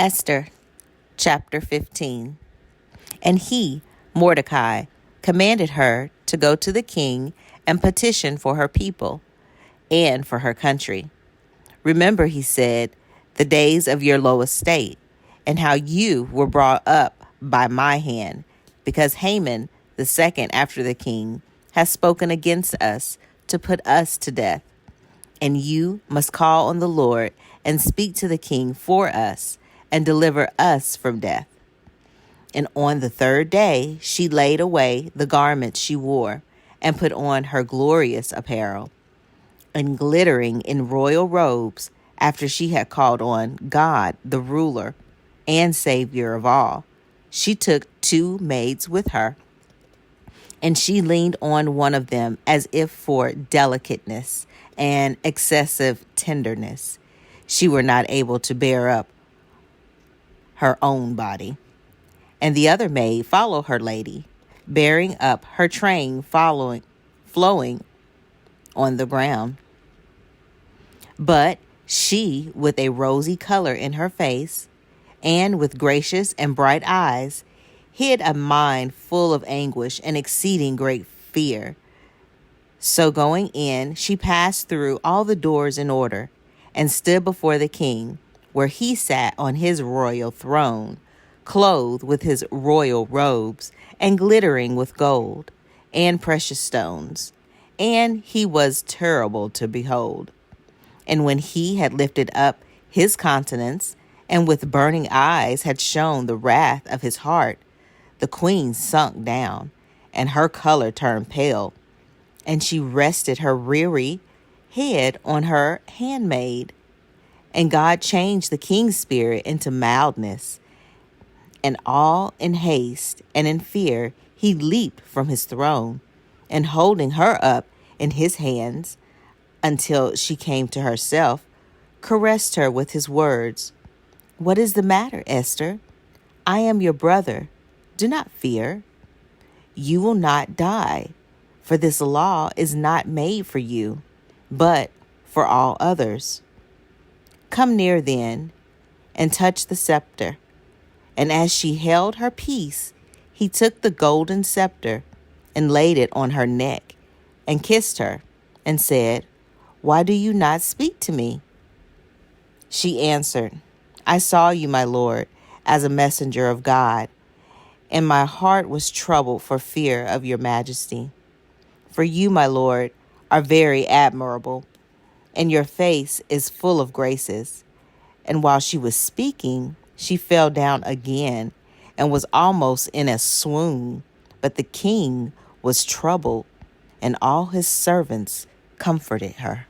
Esther, chapter 15. And he, Mordecai, commanded her to go to the king and petition for her people and for her country. Remember, he said, the days of your low estate, and how you were brought up by my hand, because Haman, the second after the king, has spoken against us to put us to death. And you must call on the Lord and speak to the king for us and deliver us from death. And on the third day she laid away the garments she wore and put on her glorious apparel. And glittering in royal robes, after she had called on God, the ruler and Savior of all, she took 2 maids with her, and she leaned on one of them as if for delicateness and excessive tenderness. She were not able to bear up her own body. And the other maid followed her lady, bearing up her train flowing on the ground. But she, with a rosy color in her face, and with gracious and bright eyes, hid a mind full of anguish and exceeding great fear. So going in, she passed through all the doors in order, and stood before the king, where he sat on his royal throne, clothed with his royal robes, and glittering with gold and precious stones. And he was terrible to behold. And when he had lifted up his countenance, and with burning eyes had shown the wrath of his heart, the queen sunk down, and her color turned pale, and she rested her weary head on her handmaid. And God changed the king's spirit into mildness, and all in haste and in fear he leaped from his throne, and holding her up in his hands until she came to herself, caressed her with his words, "What is the matter, Esther? I am your brother. Do not fear. You will not die, for this law is not made for you, but for all others. Come near then, and touch the scepter." And as she held her peace, he took the golden scepter and laid it on her neck, and kissed her, and said, "Why do you not speak to me?" She answered, "I saw you, my lord, as a messenger of God, and my heart was troubled for fear of your majesty. For you, my lord, are very admirable, and your face is full of graces." And while she was speaking, she fell down again and was almost in a swoon. But the king was troubled, and all his servants comforted her.